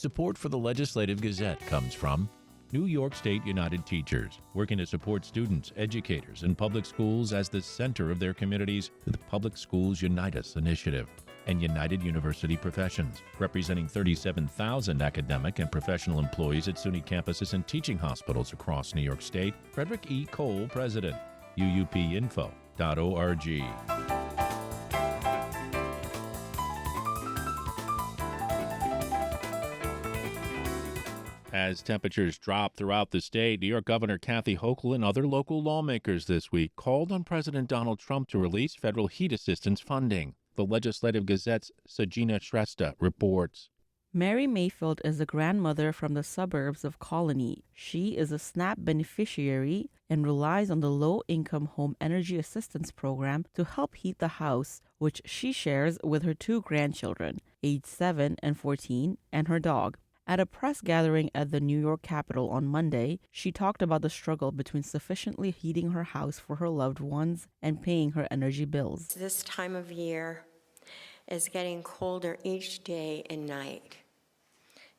Support for the Legislative Gazette comes from New York State United Teachers, working to support students, educators, and public schools as the center of their communities with the Public Schools Unite Us initiative, and United University Professions, representing 37,000 academic and professional employees at SUNY campuses and teaching hospitals across New York State. Frederick E. Cole, President, uupinfo.org. As temperatures drop throughout the state, New York Governor Kathy Hochul and other local lawmakers this week called on President Donald Trump to release federal heat assistance funding. The Legislative Gazette's Sajina Shrestha reports. Mary Mayfield is a grandmother from the suburbs of Colony. She is a SNAP beneficiary and relies on the Low-Income Home Energy Assistance Program to help heat the house, which she shares with her two grandchildren, aged 7 and 14, and her dog. At a press gathering at the New York Capitol on Monday, she talked about the struggle between sufficiently heating her house for her loved ones and paying her energy bills. This time of year is getting colder each day and night.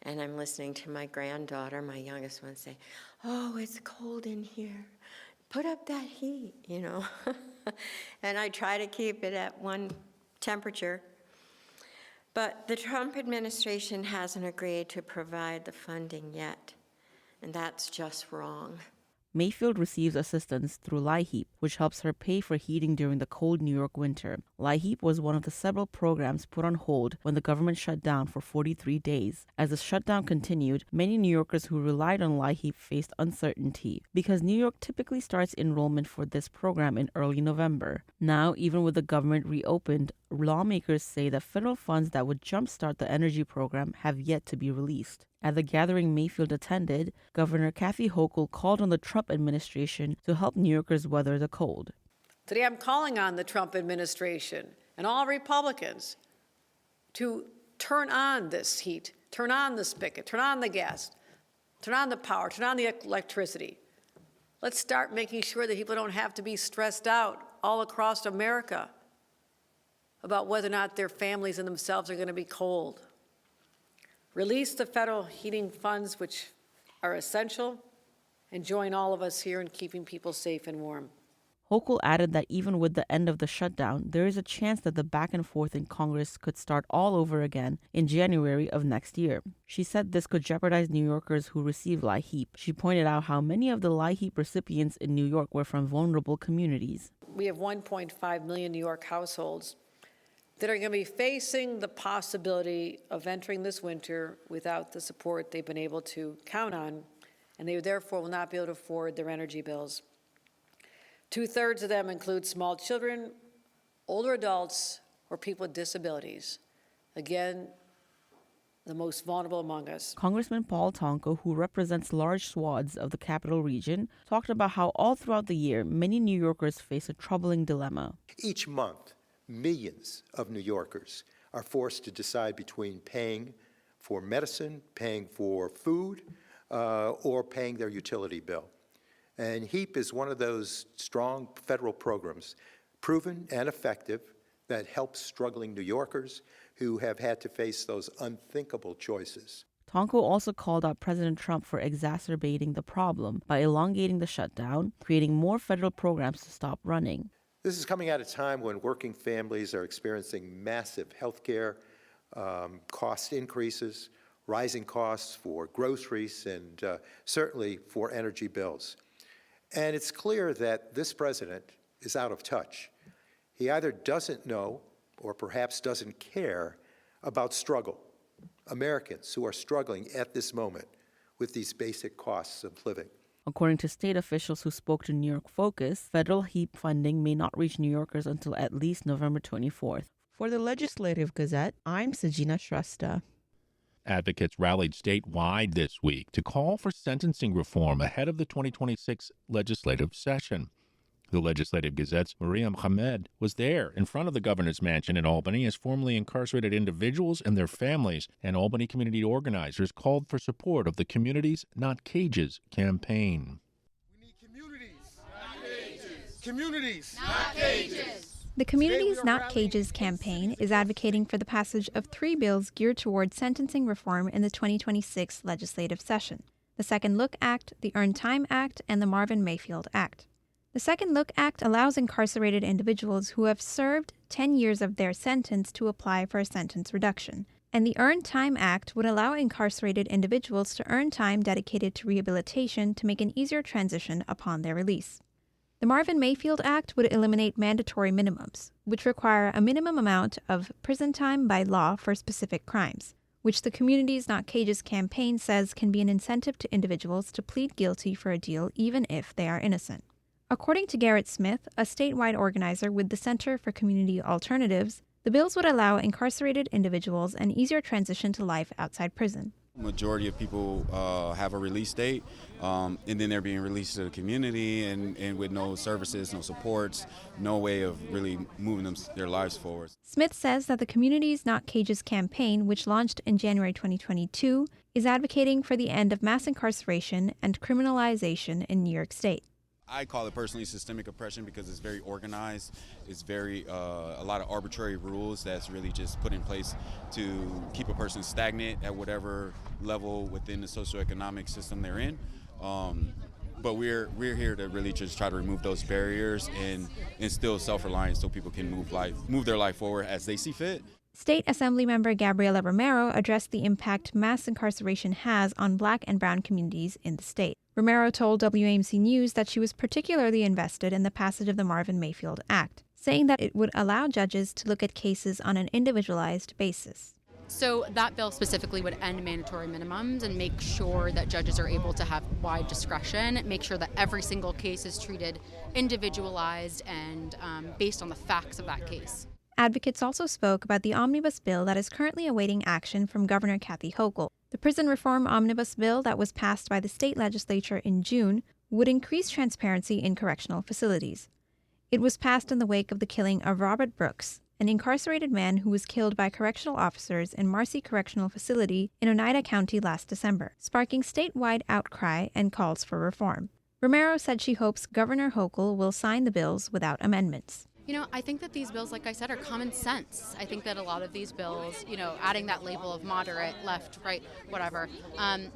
And I'm listening to my granddaughter, my youngest one, say, "Oh, it's cold in here. Put up that heat," you know. And I try to keep it at one temperature. But the Trump administration hasn't agreed to provide the funding yet, and that's just wrong. Mayfield receives assistance through LIHEAP, which helps her pay for heating during the cold New York winter. LIHEAP was one of the several programs put on hold when the government shut down for 43 days. As the shutdown continued, many New Yorkers who relied on LIHEAP faced uncertainty because New York typically starts enrollment for this program in early November. Now, even with the government reopened, lawmakers say that federal funds that would jumpstart the energy program have yet to be released. At the gathering Mayfield attended, Governor Kathy Hochul called on the Trump administration to help New Yorkers weather the cold. Today I'm calling on the Trump administration and all Republicans to turn on this heat, turn on the spigot, turn on the gas, turn on the power, turn on the electricity. Let's start making sure that people don't have to be stressed out all across America about whether or not their families and themselves are going to be cold. Release the federal heating funds, which are essential, and join all of us here in keeping people safe and warm. Hochul added that even with the end of the shutdown, there is a chance that the back and forth in Congress could start all over again in January of next year. She said this could jeopardize New Yorkers who receive LIHEAP. She pointed out how many of the LIHEAP recipients in New York were from vulnerable communities. We have 1.5 million New York households that are going to be facing the possibility of entering this winter without the support they've been able to count on, and they therefore will not be able to afford their energy bills. 2/3 of them include small children, older adults, or people with disabilities. Again, the most vulnerable among us. Congressman Paul Tonko, who represents large swaths of the capital region, talked about how all throughout the year, many New Yorkers face a troubling dilemma. Each month, millions of New Yorkers are forced to decide between paying for medicine, paying for food, or paying their utility bill. And HEAP is one of those strong federal programs, proven and effective, that helps struggling New Yorkers who have had to face those unthinkable choices. Tonko also called out President Trump for exacerbating the problem by elongating the shutdown, creating more federal programs to stop running. This is coming at a time when working families are experiencing massive health care cost increases, rising costs for groceries, and certainly for energy bills. And it's clear that this president is out of touch. He either doesn't know or perhaps doesn't care about struggle, Americans who are struggling at this moment with these basic costs of living. According to state officials who spoke to New York Focus, federal HEAP funding may not reach New Yorkers until at least November 24th. For the Legislative Gazette, I'm Sajina Shrestha. Advocates rallied statewide this week to call for sentencing reform ahead of the 2026 legislative session. The Legislative Gazette's Mariam Hamed was there in front of the governor's mansion in Albany as formerly incarcerated individuals and their families and Albany community organizers called for support of the Communities, Not Cages campaign. We need communities, not cages. Communities, not cages. The Communities Not Cages campaign is advocating for the passage of 3 bills geared towards sentencing reform in the 2026 legislative session: the Second Look Act, the Earned Time Act, and the Marvin Mayfield Act. The Second Look Act allows incarcerated individuals who have served 10 years of their sentence to apply for a sentence reduction, and the Earned Time Act would allow incarcerated individuals to earn time dedicated to rehabilitation to make an easier transition upon their release. The Marvin Mayfield Act would eliminate mandatory minimums, which require a minimum amount of prison time by law for specific crimes, which the Communities Not Cages campaign says can be an incentive to individuals to plead guilty for a deal even if they are innocent. According to Garrett Smith, a statewide organizer with the Center for Community Alternatives, the bills would allow incarcerated individuals an easier transition to life outside prison. Majority of people have a release date, and then they're being released to the community and with no services, no supports, no way of really moving their lives forward. Smith says that the Communities Not Cages campaign, which launched in January 2022, is advocating for the end of mass incarceration and criminalization in New York State. I call it personally systemic oppression because it's very organized. It's very a lot of arbitrary rules that's really just put in place to keep a person stagnant at whatever level within the socioeconomic system they're in. But we're here to really just try to remove those barriers and instill self-reliance so people can move their life forward as they see fit. State Assemblymember Gabriela Romero addressed the impact mass incarceration has on Black and brown communities in the state. Romero told WAMC News that she was particularly invested in the passage of the Marvin Mayfield Act, saying that it would allow judges to look at cases on an individualized basis. So that bill specifically would end mandatory minimums and make sure that judges are able to have wide discretion, make sure that every single case is treated individualized and based on the facts of that case. Advocates also spoke about the omnibus bill that is currently awaiting action from Governor Kathy Hochul. The prison reform omnibus bill that was passed by the state legislature in June would increase transparency in correctional facilities. It was passed in the wake of the killing of Robert Brooks, an incarcerated man who was killed by correctional officers in Marcy Correctional Facility in Oneida County last December, sparking statewide outcry and calls for reform. Romero said she hopes Governor Hochul will sign the bills without amendments. I think that these bills, like I said, are common sense. I think that a lot of these bills, adding that label of moderate, left, right, whatever,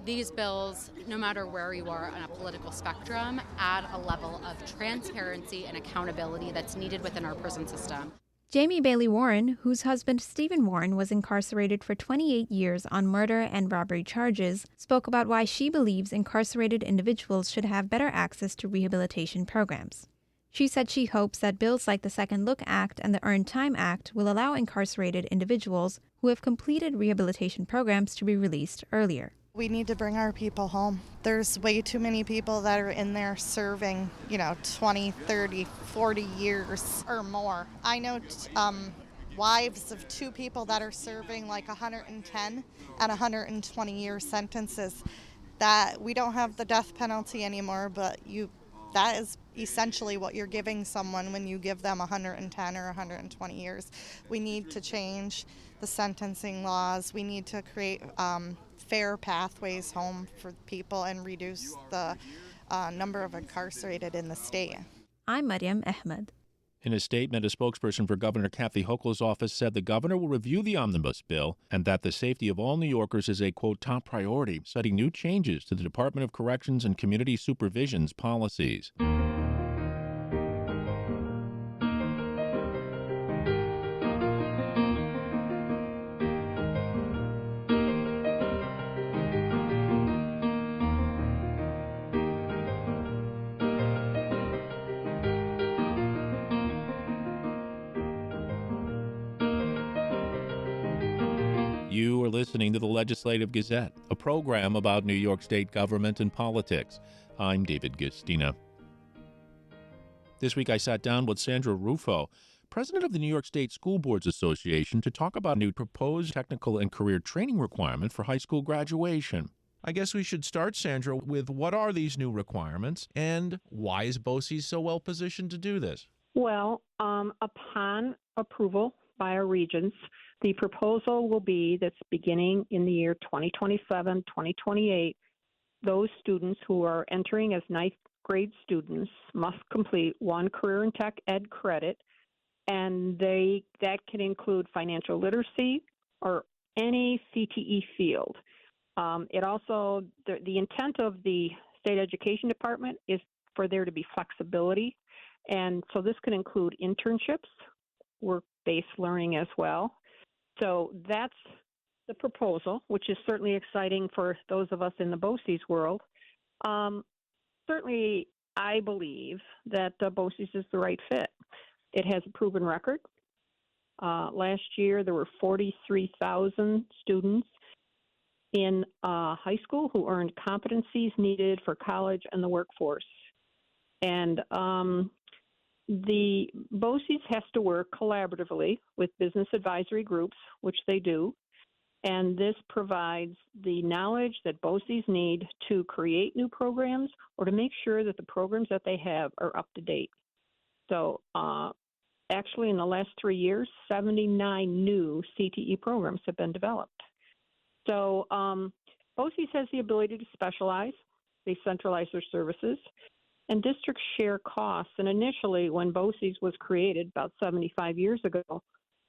these bills, no matter where you are on a political spectrum, add a level of transparency and accountability that's needed within our prison system. Jamie Bailey Warren, whose husband Stephen Warren was incarcerated for 28 years on murder and robbery charges, spoke about why she believes incarcerated individuals should have better access to rehabilitation programs. She said she hopes that bills like the Second Look Act and the Earned Time Act will allow incarcerated individuals who have completed rehabilitation programs to be released earlier. We need to bring our people home. There's way too many people that are in there serving, 20, 30, 40 years or more. I know wives of 2 people that are serving like 110 and 120-year sentences. That we don't have the death penalty anymore, but that is essentially what you're giving someone when you give them 110 or 120 years. We need to change the sentencing laws. We need to create fair pathways home for people and reduce the number of incarcerated in the state. I'm Mariam Ahmed. In a statement, a spokesperson for Governor Kathy Hochul's office said the governor will review the omnibus bill and that the safety of all New Yorkers is a, quote, top priority, citing new changes to the Department of Corrections and Community Supervision's policies. You are listening to the Legislative Gazette, a program about New York State government and politics. I'm David Gistina. This week I sat down with Sandra Rufo, president of the New York State School Boards Association, to talk about a new proposed technical and career training requirement for high school graduation. I guess we should start, Sandra, with what are these new requirements and why is BOCES so well positioned to do this? Well, upon approval by our regents, the proposal will be that's beginning in the year 2027, 2028, those students who are entering as ninth grade students must complete 1 career and tech ed credit and that can include financial literacy or any CTE field. It also, the intent of the state education department is for there to be flexibility. And so this can include internships, work-based learning as well. So that's the proposal, which is certainly exciting for those of us in the BOCES world. Certainly, I believe that BOCES is the right fit. It has a proven record. Last year, there were 43,000 students in high school who earned competencies needed for college and the workforce. And the BOCES has to work collaboratively with business advisory groups, which they do. And this provides the knowledge that BOCES need to create new programs or to make sure that the programs that they have are up to date. So actually, in the last 3 years, 79 new CTE programs have been developed. So BOCES has the ability to specialize. They centralize their services. And districts share costs. And initially, when BOCES was created about 75 years ago,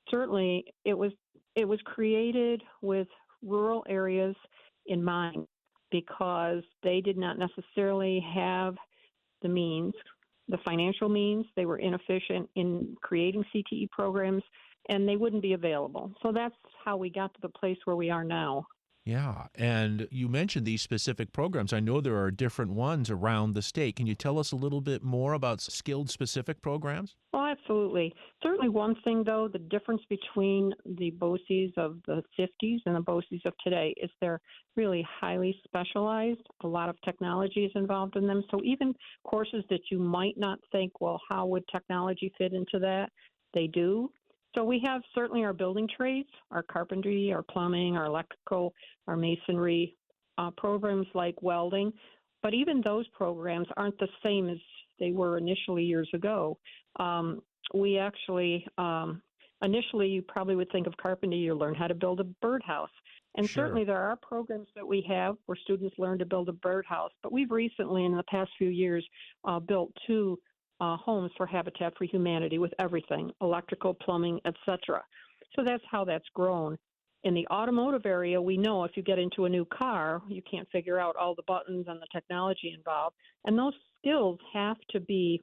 certainly it was created with rural areas in mind because they did not necessarily have the means, the financial means. They were inefficient in creating CTE programs, and they wouldn't be available. So that's how we got to the place where we are now. Yeah, and you mentioned these specific programs. I know there are different ones around the state. Can you tell us a little bit more about skilled-specific programs? Oh, absolutely. Certainly one thing, though, the difference between the BOCES of the 50s and the BOCES of today is they're really highly specialized. A lot of technology is involved in them. So even courses that you might not think, well, how would technology fit into that? They do. So we have certainly our building trades, our carpentry, our plumbing, our electrical, our masonry, programs like welding. But even those programs aren't the same as they were initially years ago. We actually, initially you probably would think of carpentry, you learn how to build a birdhouse. And Sure. Certainly there are programs that we have where students learn to build a birdhouse. But we've recently, in the past few years, built two homes for Habitat for Humanity with everything, electrical, plumbing, etc. So that's how that's grown. In the automotive area, we know if you get into a new car, you can't figure out all the buttons and the technology involved. And those skills have to be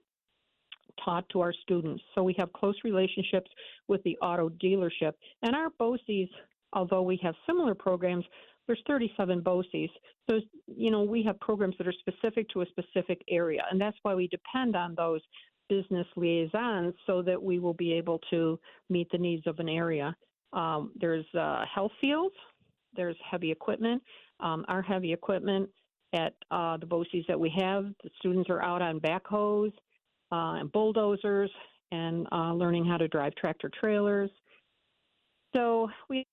taught to our students. So we have close relationships with the auto dealership. And our BOCES, although we have similar programs, there's 37 BOCES. So, we have programs that are specific to a specific area. And that's why we depend on those business liaisons so that we will be able to meet the needs of an area. There's health fields. There's heavy equipment. Our heavy equipment at the BOCES that we have, the students are out on backhoes and bulldozers and learning how to drive tractor trailers. So we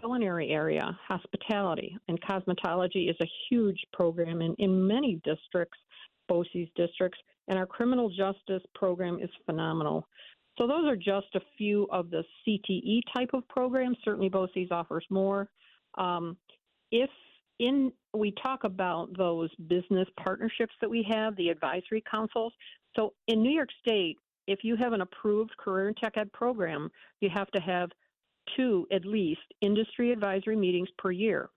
culinary area, hospitality, and cosmetology is a huge program in many districts, BOCES districts, and our criminal justice program is phenomenal. So those are just a few of the CTE type of programs. Certainly BOCES offers more. We talk about those business partnerships that we have, the advisory councils. So in New York State, if you have an approved career and tech ed program, you have to have 2 at least industry advisory meetings per year.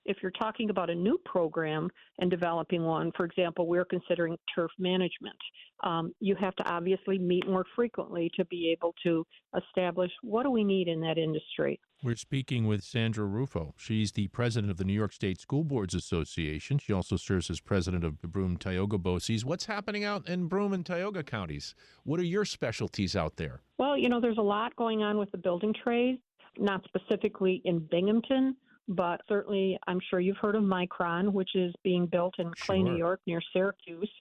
If you're talking about a new program and developing one, for example, we're considering turf management. You have to obviously meet more frequently to be able to establish what do we need in that industry. We're speaking with Sandra Rufo. She's the president of the New York State School Boards Association. She also serves as president of the Broome-Tioga BOCES. What's happening out in Broome and Tioga counties? What are your specialties out there? Well, there's a lot going on with the building trades, not specifically in Binghamton, but certainly I'm sure you've heard of Micron, which is being built in Clay, Sure. New York, near Syracuse,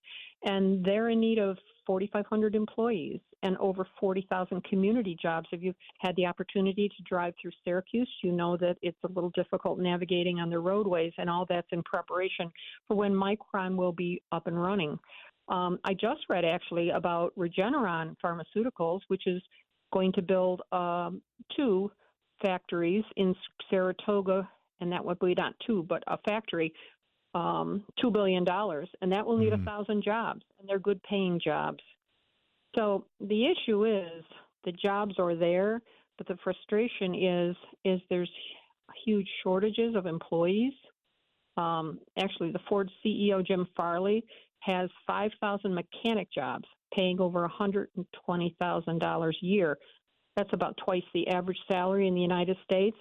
and they're in need of 4,500 employees and over 40,000 community jobs. If you've had the opportunity to drive through Syracuse, you know that it's a little difficult navigating on the roadways, and all that's in preparation for when Micron will be up and running. I just read actually about Regeneron Pharmaceuticals, which is going to build 2 factories in Saratoga, and that would be not 2, but a factory, $2 billion, and that will need 1,000 jobs, and they're good-paying jobs. So the issue is the jobs are there, but the frustration is there's huge shortages of employees. Actually, the Ford CEO, Jim Farley, has 5,000 mechanic jobs paying over $120,000 a year. That's about twice the average salary in the United States,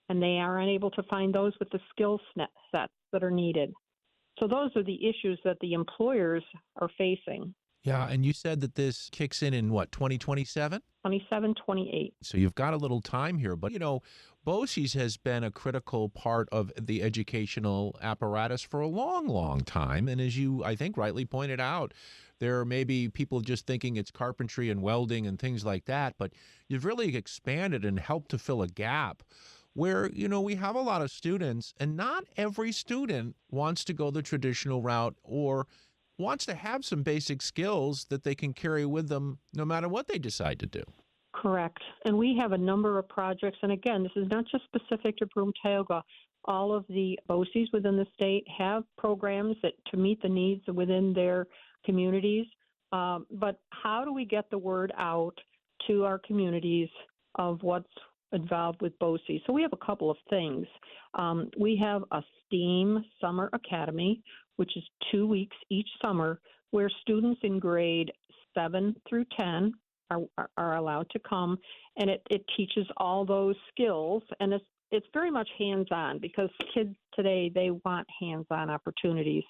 and they are unable to find those with the skill sets that are needed. So those are the issues that the employers are facing. Yeah, and you said that this kicks in what, 2027? 27, 28. So you've got a little time here, but BOCES has been a critical part of the educational apparatus for a long, long time. And as you, I think, rightly pointed out, there may be people just thinking it's carpentry and welding and things like that, but you've really expanded and helped to fill a gap where, we have a lot of students, and not every student wants to go the traditional route or wants to have some basic skills that they can carry with them no matter what they decide to do. Correct. And we have a number of projects. And again, this is not just specific to Broome Tioga. All of the BOCES within the state have programs to meet the needs within their communities. But how do we get the word out to our communities of what's involved with BOCES? So we have a couple of things. We have a STEAM Summer Academy, which is 2 weeks each summer, where students in grade 7 through 10 are allowed to come, and it teaches all those skills, and it's very much hands-on because kids today, they want hands-on opportunities.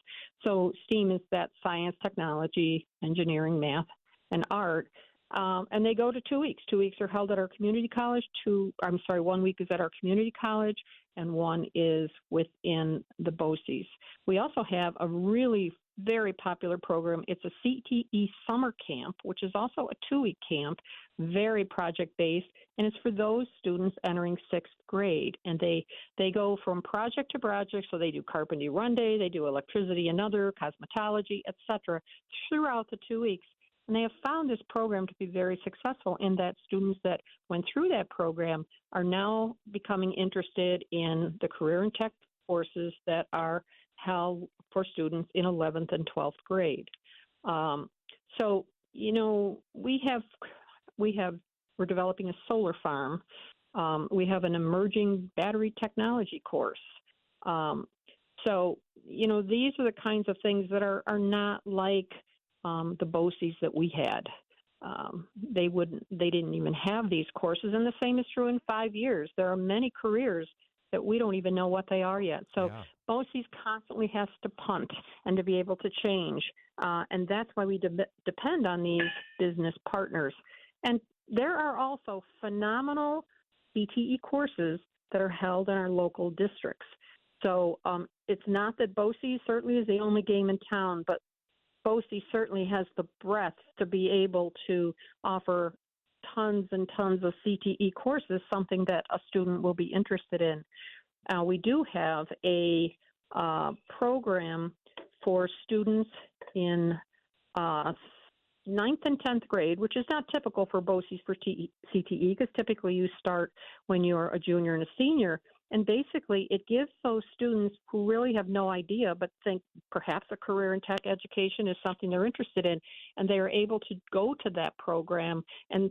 So STEAM is that science, technology, engineering, math, and art. And they go to 2 weeks. 2 weeks are held at our community college. 1 week is at our community college, and one is within the BOCES. We also have a really very popular program. It's a CTE summer camp, which is also a 2-week camp, very project-based, and it's for those students entering 6th grade. And they go from project to project, so they do carpentry one day, they do electricity another, cosmetology, etc., throughout the 2 weeks. And they have found this program to be very successful in that students that went through that program are now becoming interested in the career and tech courses that are held for students in 11th and 12th grade. So, we're developing a solar farm. We have an emerging battery technology course. So, these are the kinds of things that are not like the BOCES that we had. They didn't even have these courses, and the same is true in 5 years. There are many careers that we don't even know what they are yet. So BOCES constantly has to punt and to be able to change, and that's why we depend on these business partners. And there are also phenomenal CTE courses that are held in our local districts. So it's not that BOCES certainly is the only game in town, but BOCES certainly has the breadth to be able to offer tons and tons of CTE courses, something that a student will be interested in. We do have a program for students in 9th and 10th grade, which is not typical for BOCES for CTE, because typically you start when you're a junior and a senior. And basically, it gives those students who really have no idea but think perhaps a career in tech education is something they're interested in, and they are able to go to that program and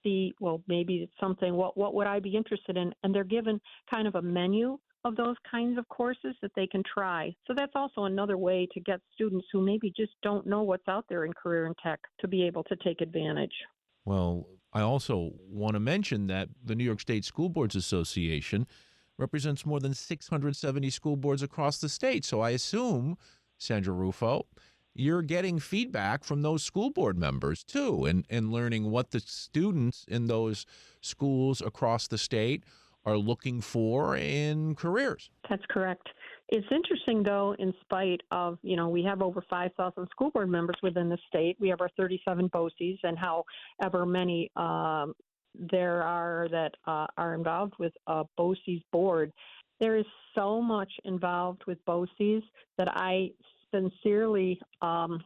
see, well, maybe it's something, what would I be interested in? And they're given kind of a menu of those kinds of courses that they can try. So that's also another way to get students who maybe just don't know what's out there in career in tech to be able to take advantage. Well, I also want to mention that the New York State School Boards Association represents more than 670 school boards across the state. So I assume, Sandra Rufo, you're getting feedback from those school board members too, and learning what the students in those schools across the state are looking for in careers. That's correct. It's interesting, though, in spite of, we have over 5,000 school board members within the state. We have our 37 BOCES, and however many there are that are involved with a BOCES board. There is so much involved with BOCES that I sincerely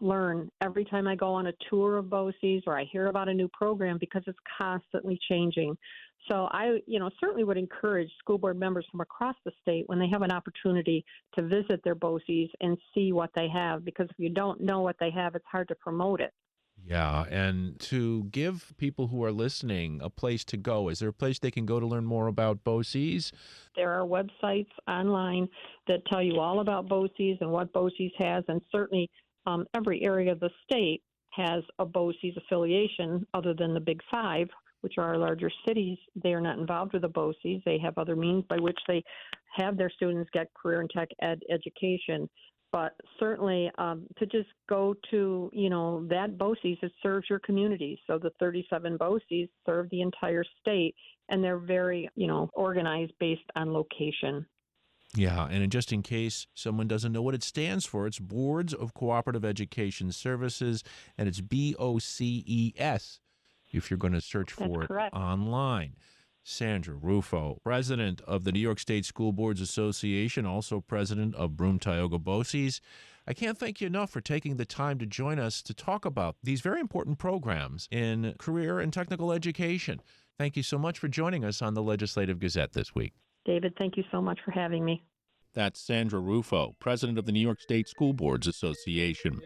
learn every time I go on a tour of BOCES or I hear about a new program, because it's constantly changing. So I, certainly would encourage school board members from across the state, when they have an opportunity, to visit their BOCES and see what they have, because if you don't know what they have, it's hard to promote it. Yeah, and to give people who are listening a place to go, is there a place they can go to learn more about BOCES? There are websites online that tell you all about BOCES and what BOCES has, and certainly every area of the state has a BOCES affiliation other than the Big Five, which are our larger cities. They are not involved with the BOCES. They have other means by which they have their students get career and tech ed education. But certainly to just go to, that BOCES, it serves your community. So the 37 BOCES serve the entire state, and they're very, organized based on location. Yeah, and just in case someone doesn't know what it stands for, it's Boards of Cooperative Education Services, and it's BOCES if you're going to search for it online. Sandra Rufo, president of the New York State School Boards Association, also president of Broome-Tioga BOCES. I can't thank you enough for taking the time to join us to talk about these very important programs in career and technical education. Thank you so much for joining us on the Legislative Gazette this week. David, thank you so much for having me. That's Sandra Rufo, president of the New York State School Boards Association.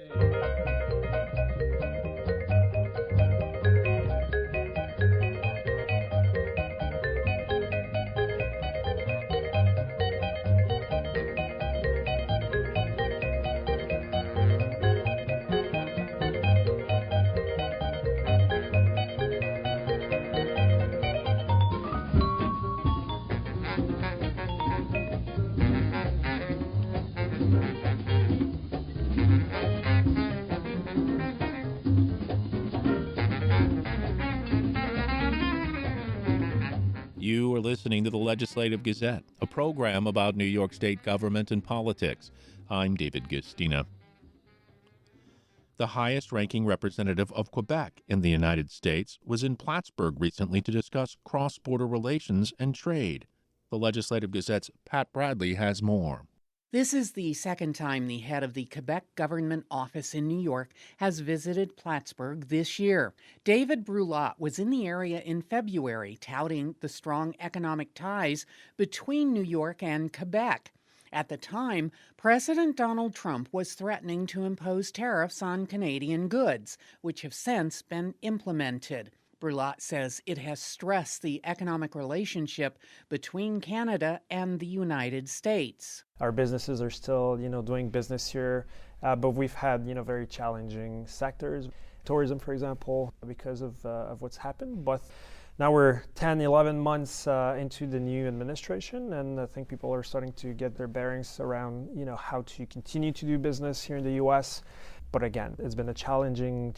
You are listening to the Legislative Gazette, a program about New York State government and politics. I'm David Gistina. The highest-ranking representative of Quebec in the United States was in Plattsburgh recently to discuss cross-border relations and trade. The Legislative Gazette's Pat Bradley has more. This is the second time the head of the Quebec government office in New York has visited Plattsburgh this year. David Brulot was in the area in February, touting the strong economic ties between New York and Quebec. At the time, President Donald Trump was threatening to impose tariffs on Canadian goods, which have since been implemented. Brulot says it has stressed the economic relationship between Canada and the United States. Our businesses are still, doing business here, but we've had, very challenging sectors. Tourism, for example, because of what's happened. But now we're 10, 11 months into the new administration, and I think people are starting to get their bearings around, how to continue to do business here in the U.S. But again, it's been a challenging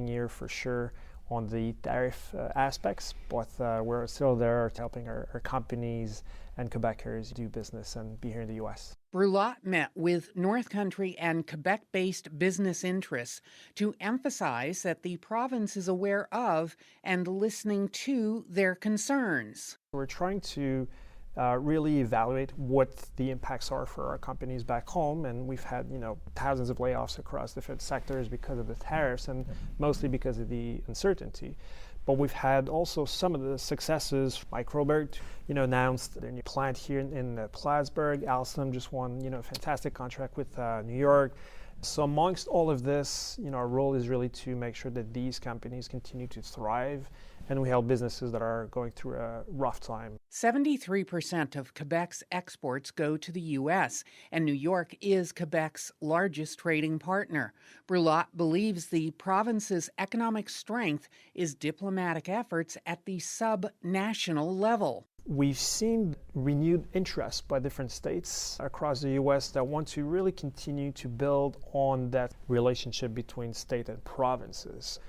year for sure on the tariff aspects, but we're still there helping our companies and Quebecers do business and be here in the U.S. Brulot met with North Country and Quebec-based business interests to emphasize that the province is aware of and listening to their concerns. We're trying to really evaluate what the impacts are for our companies back home, and we've had thousands of layoffs across different sectors because of the tariffs and mostly because of the uncertainty. But we've had also some of the successes. Mike Robert, announced their new plant here in Plattsburgh. Alstom just won, a fantastic contract with New York. So amongst all of this, our role is really to make sure that these companies continue to thrive, and we help businesses that are going through a rough time. 73% of Quebec's exports go to the U.S., and New York is Quebec's largest trading partner. Brulot believes the province's economic strength is diplomatic efforts at the sub-national level. We've seen renewed interest by different states across the U.S. that want to really continue to build on that relationship between state and provinces.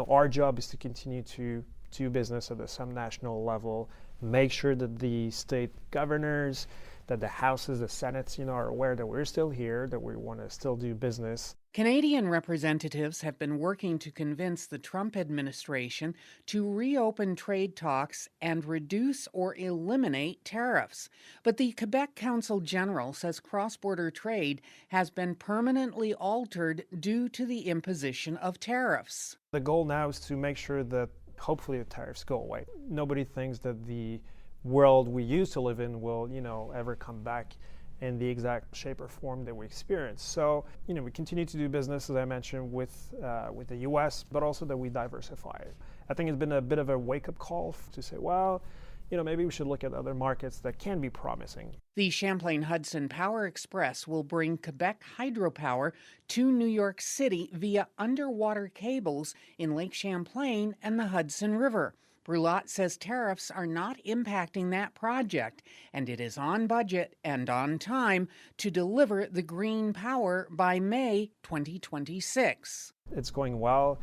Our job is to continue to do business at the sub-national level, make sure that the state governors, that the houses, the senates, are aware that we're still here, that we want to still do business. Canadian representatives have been working to convince the Trump administration to reopen trade talks and reduce or eliminate tariffs. But the Quebec Council General says cross-border trade has been permanently altered due to the imposition of tariffs. The goal now is to make sure that hopefully the tariffs go away. Nobody thinks that the world we used to live in will, ever come back. in the exact shape or form that we experience. So, we continue to do business, as I mentioned, with the U.S., but also that we diversify. I think it's been a bit of a wake-up call to say, well, maybe we should look at other markets that can be promising. The Champlain-Hudson Power Express will bring Quebec hydropower to New York City via underwater cables in Lake Champlain and the Hudson River. Brulat says tariffs are not impacting that project, and it is on budget and on time to deliver the green power by May 2026. It's going well.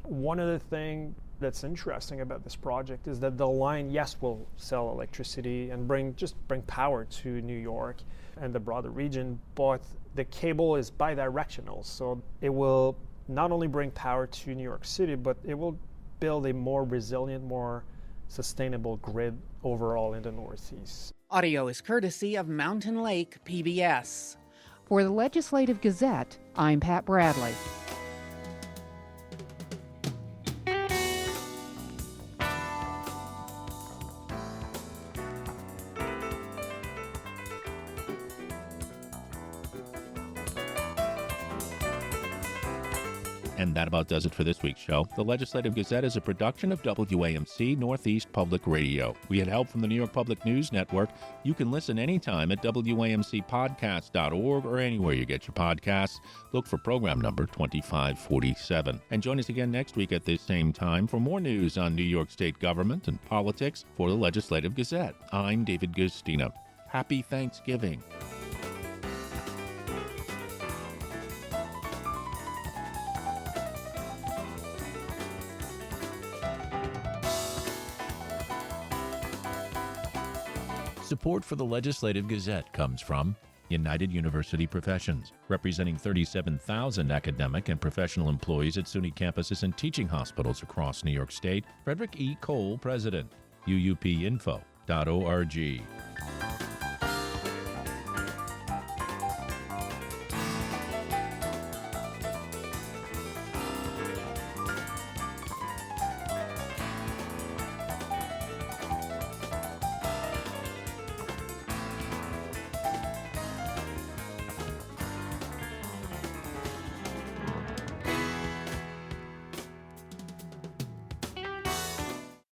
One other thing that's interesting about this project is that the line, yes, will sell electricity and bring power to New York and the broader region, but the cable is bidirectional, so it will not only bring power to New York City, but it will build a more resilient, more sustainable grid overall in the Northeast. Audio is courtesy of Mountain Lake PBS. For the Legislative Gazette, I'm Pat Bradley. And that about does it for this week's show. The Legislative Gazette is a production of WAMC Northeast Public Radio. We had help from the New York Public News Network. You can listen anytime at WAMCpodcast.org or anywhere you get your podcasts. Look for program number 2547. And join us again next week at this same time for more news on New York State government and politics for the Legislative Gazette. I'm David Gustina. Happy Thanksgiving. Support for the Legislative Gazette comes from United University Professions, representing 37,000 academic and professional employees at SUNY campuses and teaching hospitals across New York State. Frederick E. Cole, President. UUPinfo.org.